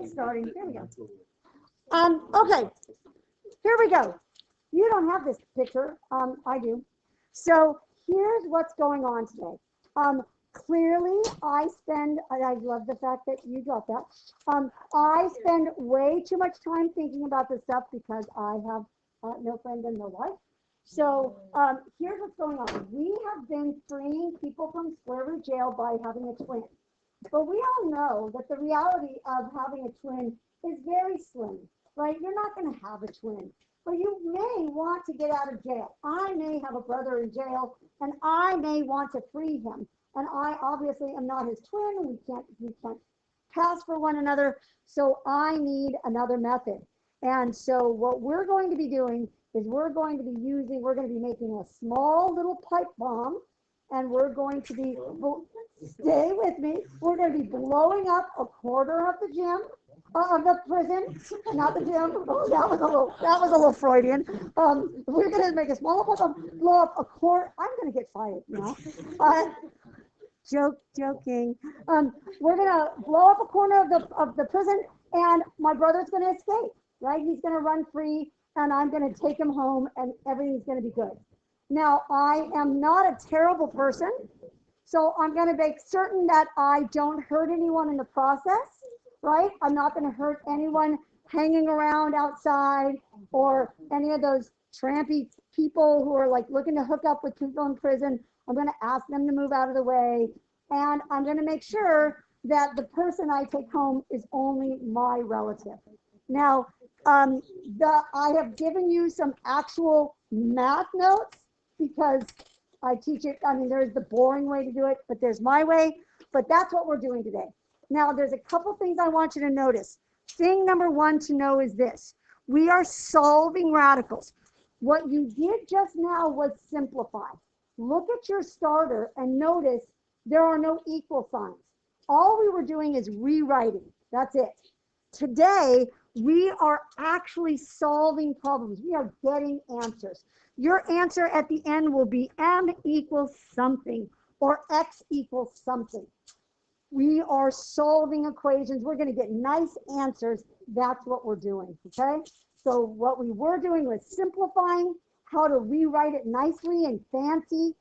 it's starting. Here we go. Okay, here we go. You don't have this picture. I do. So here's what's going on today. Clearly, I love the fact that you got that. I spend way too much time thinking about this stuff because I have no friend and no life. So here's what's going on. We have been freeing people from square root jail by having a twin. But we all know that the reality of having a twin is very slim, right? You're not going to have a twin, but you may want to get out of jail. I may have a brother in jail, and I may want to free him. And I obviously am not his twin. We can't pass for one another. So I need another method. And so what we're going to be doing is we're going to be making a small little pipe bomb, and we're going to be, stay with me, we're going to be blowing up a quarter of the gym, of the prison, not the gym. Oh, that was a little Freudian. We're going to make a small pipe bomb, blow up a quarter. I'm going to get fired, you know. Joking. We're going to blow up a corner of the prison, and my brother's going to escape, right? He's going to run free, and I'm going to take him home, and everything's going to be good. Now, I am not a terrible person, so I'm going to make certain that I don't hurt anyone in the process, right? I'm not going to hurt anyone hanging around outside or any of those trampy people who are like looking to hook up with people in prison. I'm going to ask them to move out of the way, and I'm going to make sure that the person I take home is only my relative. Now, I have given you some actual math notes because I teach it. I mean, there's the boring way to do it, but there's my way. But that's what we're doing today. Now, there's a couple things I want you to notice. Thing number one to know is this. We are solving radicals. What you did just now was simplify. Look at your starter and notice there are no equal signs. All we were doing is rewriting. That's it. Today, we are actually solving problems. We are getting answers. Your answer at the end will be m equals something or x equals something. We are solving equations. We're going to get nice answers. That's what we're doing, okay? So what we were doing was simplifying how to rewrite it nicely and fancy.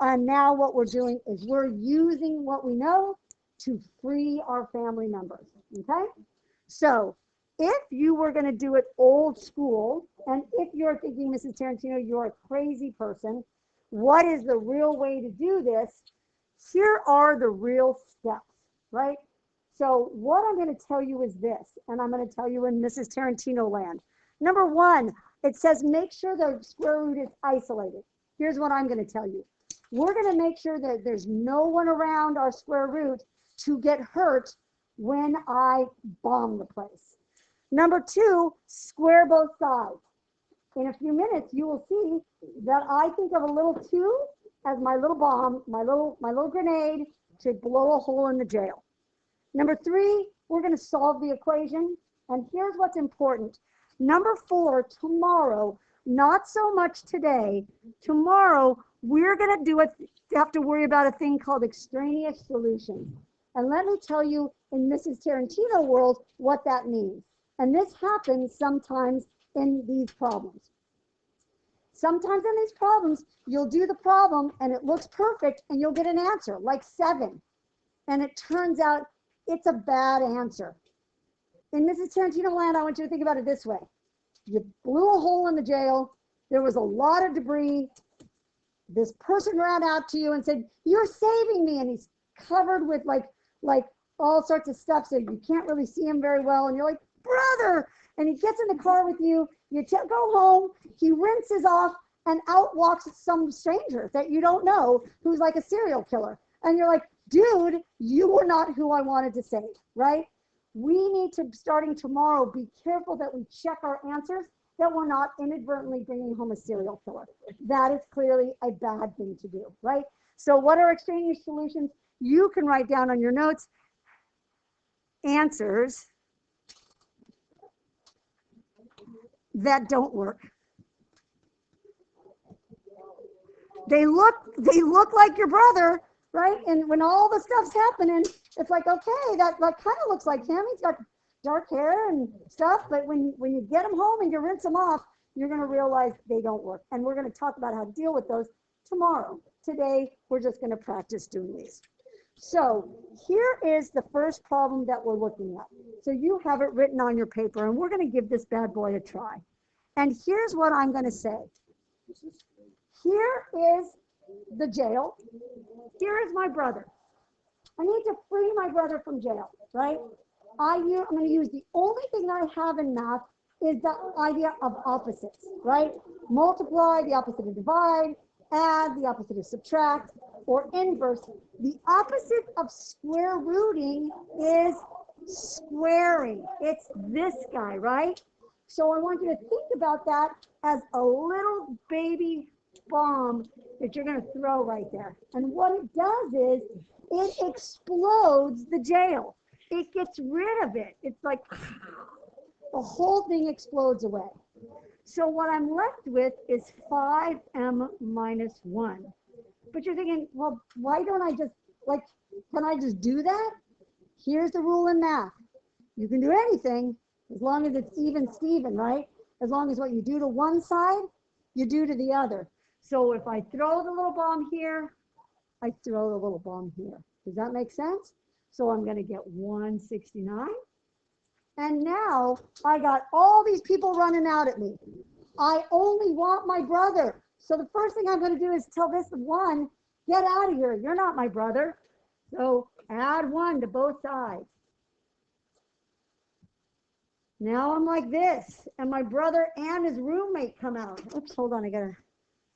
And now what we're doing is we're using what we know to free our family members, okay? So if you were going to do it old school, and if you're thinking, Mrs. Tarantino, you're a crazy person, what is the real way to do this? Here are the real steps, right? So what I'm going to tell you is this, and I'm going to tell you in Mrs. Tarantino land. Number one, it says make sure the square root is isolated. Here's what I'm going to tell you. We're going to make sure that there's no one around our square root to get hurt when I bomb the place. Number two, square both sides. In a few minutes, you will see that I think of a little 2 as my little bomb, my little grenade to blow a hole in the jail. Number 3, we're going to solve the equation. And here's what's important. Number 4, tomorrow, not so much today, tomorrow, we're going to have to worry about a thing called extraneous solutions. And let me tell you in Mrs. Tarantino world what that means. And this happens sometimes in these problems. Sometimes in these problems, you'll do the problem and it looks perfect and you'll get an answer like 7. And it turns out it's a bad answer. In Mrs. Tarantino land, I want you to think about it this way. You blew a hole in the jail. There was a lot of debris. This person ran out to you and said, "You're saving me." And he's covered with like all sorts of stuff, so you can't really see him very well. And you're like, "Brother." And he gets in the car with you. You go home. He rinses off, and out walks some stranger that you don't know who's like a serial killer. And you're like, "Dude, you were not who I wanted to save," right? We need to, starting tomorrow, be careful that we check our answers, that we're not inadvertently bringing home a serial killer. That is clearly a bad thing to do, right? So what are extraneous solutions? You can write down on your notes answers that don't work. They look like your brother, right? And when all the stuff's happening, it's like, okay, that kind of looks like him. He's got dark hair and stuff, but when you get them home and you rinse them off, you're going to realize they don't work. And we're going to talk about how to deal with those tomorrow. Today, we're just going to practice doing these. So here is the first problem that we're looking at. So you have it written on your paper, and we're going to give this bad boy a try. And here's what I'm going to say. Here is the jail. Here is my brother. I need to free my brother from jail, right? I'm going to use the only thing that I have in math is the idea of opposites, right? Multiply, the opposite of divide, add, the opposite of subtract, or inverse. The opposite of square rooting is squaring. It's this guy, right? So I want you to think about that as a little baby bomb that you're going to throw right there. And what it does is it explodes the jail. It gets rid of it. It's like the whole thing explodes away. So what I'm left with is 5m minus 1. But you're thinking, well, why don't I just, can I just do that? Here's the rule in math. You can do anything as long as it's even Steven, right? As long as what you do to one side, you do to the other. So if I throw the little bomb here, I throw the little bomb here. Does that make sense? So I'm going to get 169. And now I got all these people running out at me. I only want my brother. So the first thing I'm going to do is tell this one, get out of here. You're not my brother. So add 1 to both sides. Now I'm like this, and my brother and his roommate come out. Oops, hold on, I got a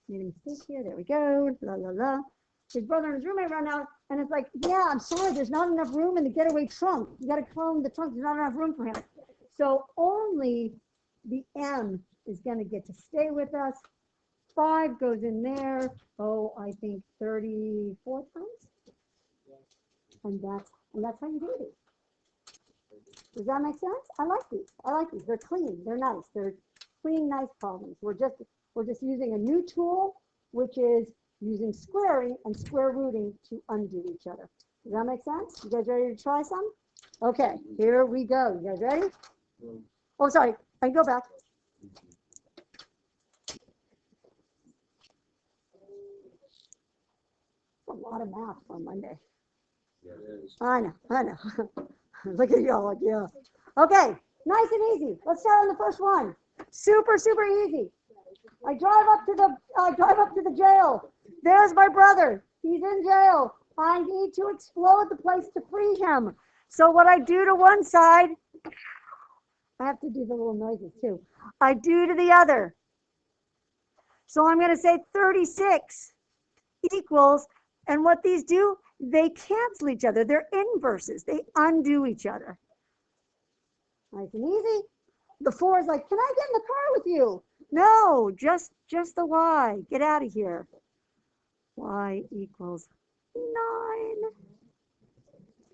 mistake here. There we go. La la la. His brother and his roommate run out, and it's like, yeah, I'm sorry, there's not enough room in the getaway trunk. You got to clone the trunk. There's not enough room for him. So only the M is going to get to stay with us. 5 goes in there. Oh, I think 34 times. And that's how you do it. Does that make sense? I like these. They're clean. They're nice. They're clean, nice problems. We're just using a new tool, which is using squaring and square rooting to undo each other. Does that make sense? You guys ready to try some? Okay, here we go. You guys ready? Oh, sorry. I can go back. A lot of math for Monday. Yeah, it is. I know. Look at y'all, like, yeah. Okay, nice and easy. Let's start on the first one. Super easy. I drive up to the jail. There's my brother. He's in jail. I need to explode the place to free him. So what I do to one side, I have to do the little noises too. I do to the other. So I'm going to say 36 equals, and what these do, they cancel each other. They're inverses. They undo each other. Nice and easy. The 4 is like, can I get in the car with you? No, just the Y. Get out of here. Y equals 9.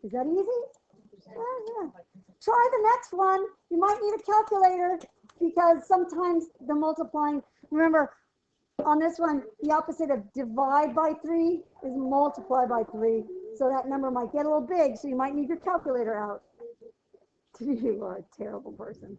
Is that easy? Yeah. Try the next one. You might need a calculator because sometimes the multiplying, remember, on this one, the opposite of divide by 3 is multiply by 3. So that number might get a little big, so you might need your calculator out. You are a terrible person.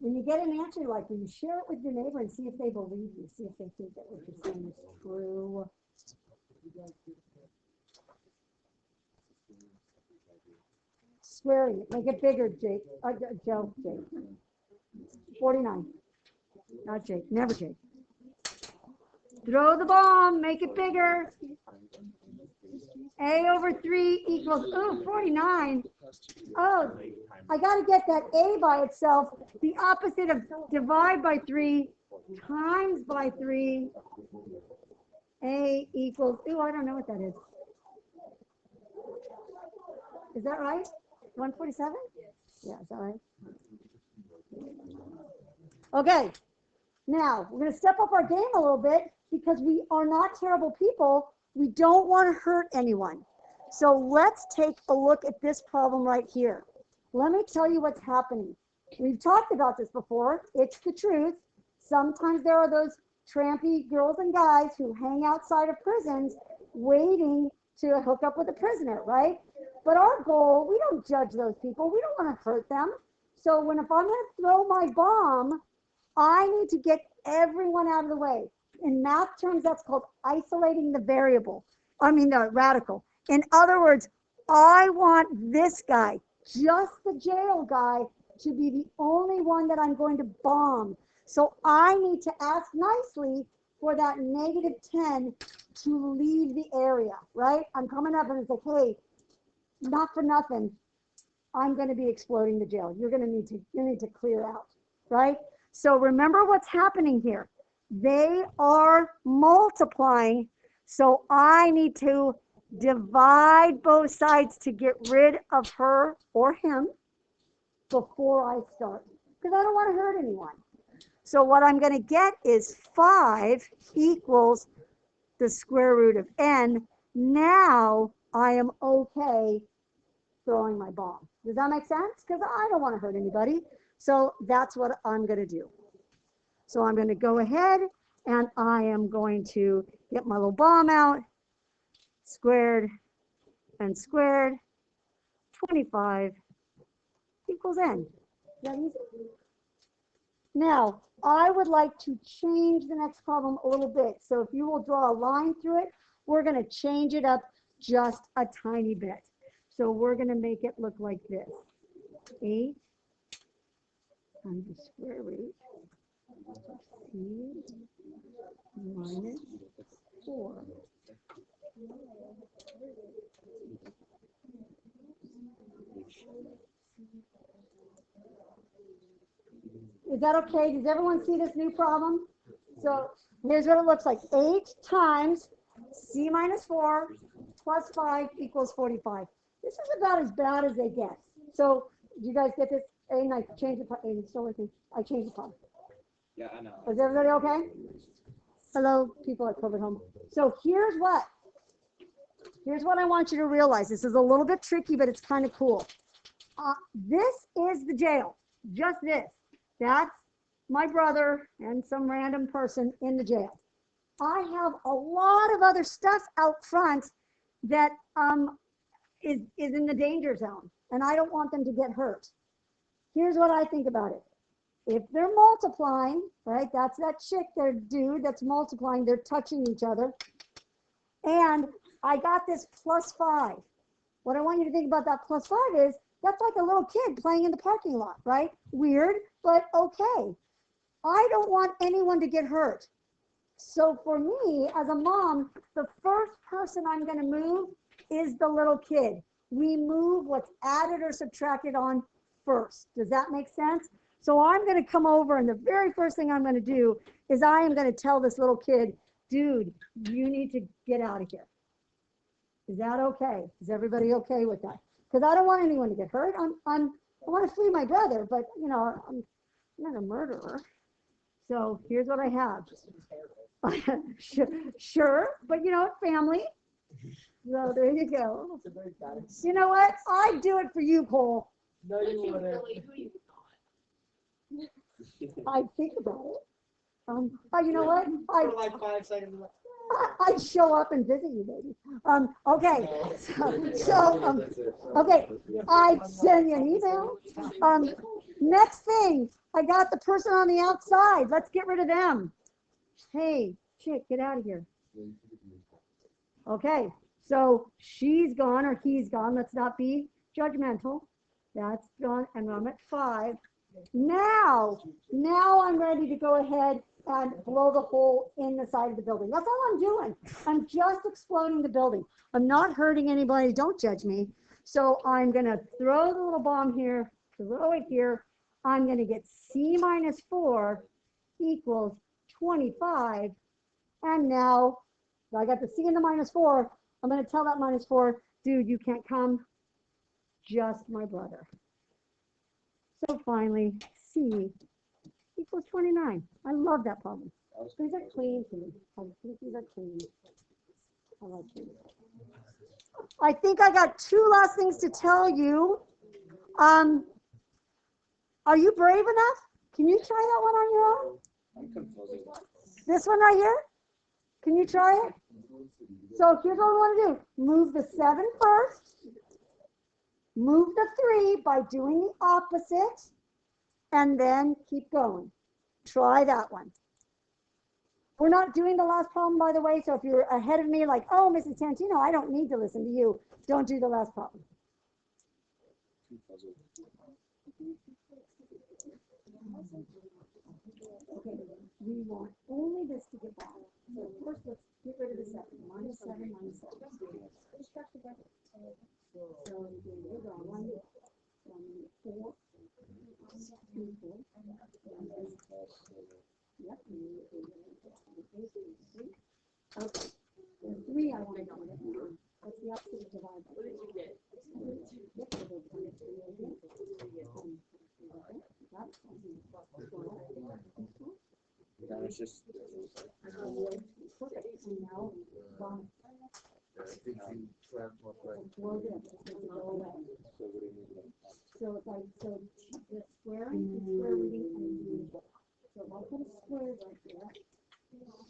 When you get an answer like when you share it with your neighbor and see if they believe you, see if they think that what you're saying is true. Swearing it, make it bigger, Jake. Joe, Jake. 49. Not Jake, never Jake. Throw the bomb, make it bigger. A over 3 equals, 49. Oh, I got to get that A by itself. The opposite of divide by 3 times by 3. A equals, I don't know what that is. Is that right? 147? Yeah, is that right? Okay, now we're going to step up our game a little bit because we are not terrible people. We don't want to hurt anyone. So let's take a look at this problem right here. Let me tell you what's happening. We've talked about this before. It's the truth. Sometimes there are those trampy girls and guys who hang outside of prisons waiting to hook up with a prisoner, right? But our goal, we don't judge those people. We don't want to hurt them. So if I'm going to throw my bomb, I need to get everyone out of the way. In math terms, that's called isolating the variable. The radical. In other words, I want this guy, just the jail guy, to be the only one that I'm going to bomb. So I need to ask nicely for that -10 to leave the area, right? I'm coming up and it's like, hey, not for nothing, I'm going to be exploding the jail. You need to clear out, right? So remember what's happening here. They are multiplying, so I need to divide both sides to get rid of her or him before I start, because I don't want to hurt anyone. So what I'm going to get is 5 equals the square root of n. Now I am okay throwing my bomb. Does that make sense? Because I don't want to hurt anybody. So that's what I'm going to do. So I'm going to go ahead and I am going to get my little bomb out. Squared and squared. 25 equals n. Is that easy? Now, I would like to change the next problem a little bit. So if you will draw a line through it, we're going to change it up just a tiny bit. So we're going to make it look like this. 8 times the square root of c minus 4. Is that okay? Does everyone see this new problem? So here's what it looks like. 8 times c minus 4 plus 5 equals 45. This is about as bad as they get. So do you guys get this? And I changed the part. And still with me. I changed the part. Yeah, I know. Is everybody okay? Hello, people at COVID home. So here's what I want you to realize. This is a little bit tricky, but it's kind of cool. This is the jail. Just this. That's my brother and some random person in the jail. I have a lot of other stuff out front that is in the danger zone, and I don't want them to get hurt. Here's what I think about it. If they're multiplying, right, that's that chick there, dude, that's multiplying, they're touching each other, and I got this plus 5. What I want you to think about that plus 5 is, that's like a little kid playing in the parking lot, right? Weird, but okay. I don't want anyone to get hurt. So for me, as a mom, the first person I'm going to move is the little kid. We move what's added or subtracted on first. Does that make sense? So I'm going to come over, and the very first thing I'm going to do is I am going to tell this little kid, dude, you need to get out of here. Is that okay? Is everybody okay with that? Because I don't want anyone to get hurt. I want to free my brother, but I'm not a murderer. So here's what I have. Sure, but family. So there you go. You know what? I'd do it for you, Cole. No, you wouldn't. I think about it. You know what? For like 5 seconds. I'd show up and visit you, baby. Okay. Okay. I send you an email. Next thing, I got the person on the outside. Let's get rid of them. Hey, chick, get out of here. Okay. So she's gone or he's gone. Let's not be judgmental. That's gone, and I'm at 5. Now I'm ready to go ahead and blow the hole in the side of the building. That's all I'm doing. I'm just exploding the building. I'm not hurting anybody. Don't judge me. So I'm going to throw the little bomb here, throw it here. I'm going to get c minus 4 equals 25. And now I got the c and the minus 4. I'm going to tell that minus 4, dude, you can't come. Just my brother. So finally, c equals 29. I love that problem. These are clean to me. These are clean. I like these. I think I got two last things to tell you. Are you brave enough? Can you try that one on your own? I'm confused. This one right here? Can you try it? So here's what we want to do. Move the 7 first. Move the 3 by doing the opposite. And then keep going. Try that one. We're not doing the last problem, by the way, so if you're ahead of me, like, oh, Mrs. Tantino, I don't need to listen to you. Don't do the last problem. Okay, we want only this to get back. So first, let's get rid of the 7. Minus 7, minus 7. So we're going 1, 4, 2, 4. Yep. Okay. And 3 I want to go with. That's the opposite of divide by. What did you get? That was just. Perfect. And now, so it's like, so the squaring is square rooting and doing both. So if I put a square right there,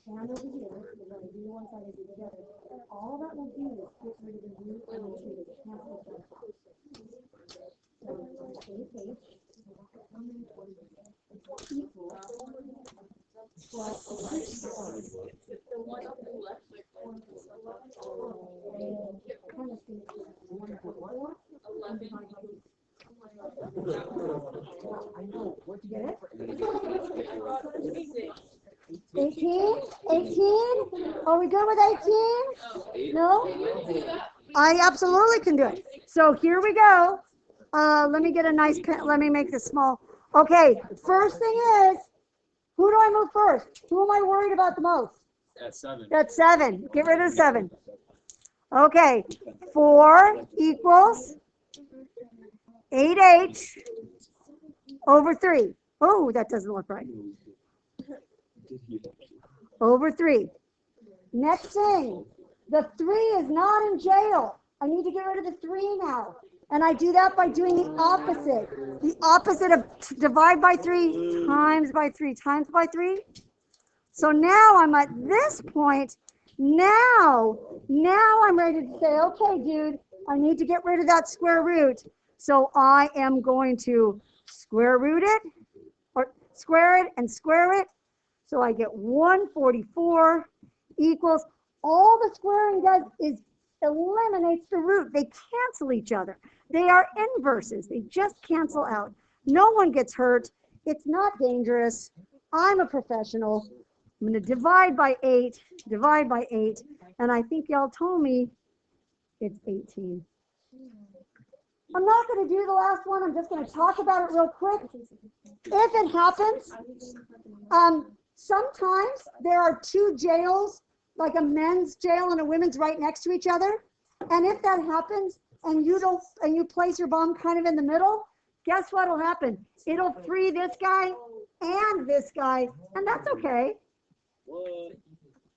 and over here, we're going to do one side and do the other. All that will do is get rid of the root and the 2 to cancel each other out. So it's like 8h equals 12. The one on the left, like, Kind of thing. 1.4. 11. I know. Where'd you get it? I brought 6. 18? 18? Are we good with 18? No? I absolutely can do it. So here we go. Let me get a nice pen. Let me make this small. Okay, first thing is, who do I move first? Who am I worried about the most? That's 7. That's 7. Get rid of 7. Okay, 4 equals 8h over 3. Oh, that doesn't look right. Over 3. Next thing, the 3 is not in jail. I need to get rid of the 3 now. And I do that by doing the opposite. The opposite of divide by 3 times by 3 times by 3. So now I'm at this point. Now I'm ready to say, okay, dude, I need to get rid of that square root. So I am going to square root it, or square it and square it. So I get 144 equals, all the squaring does is eliminates the root. They cancel each other. They are inverses. They just cancel out. No one gets hurt. It's not dangerous. I'm a professional. I'm going to divide by 8, and I think y'all told me it's 18. I'm not going to do the last one. I'm just going to talk about it real quick. If it happens, sometimes there are 2 jails, like a men's jail and a women's right next to each other. And if that happens and you place your bomb kind of in the middle, guess what will happen? It'll free this guy and this guy, and that's okay. What?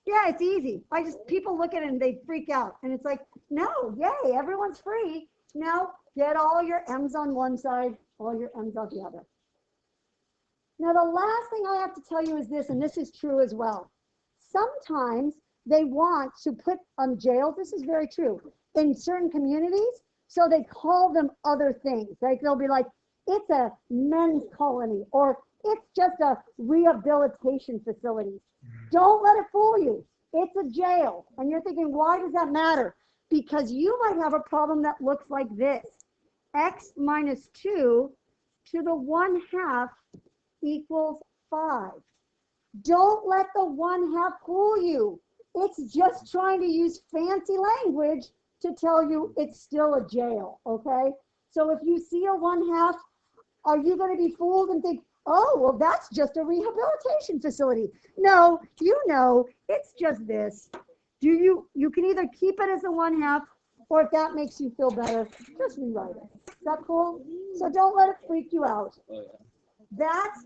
Yeah, it's easy. People look at it and they freak out. And it's like, no, yay, everyone's free. Now get all your M's on one side, all your M's on the other. Now the last thing I have to tell you is this, and this is true as well. Sometimes they want to put jails, this is very true, in certain communities, so they call them other things. Like they'll be like, it's a men's colony, or it's just a rehabilitation facility. Don't let it fool you. It's a jail. And you're thinking, why does that matter? Because you might have a problem that looks like this. X minus 2 to the 1/2 equals 5. Don't let the 1/2 fool you. It's just trying to use fancy language to tell you it's still a jail, okay? So if you see a 1/2, are you going to be fooled and think, oh, well, that's just a rehabilitation facility? No, you know, it's just this. You can either keep it as a 1/2, or if that makes you feel better, just rewrite it. Is that cool? So don't let it freak you out. Oh, yeah. That's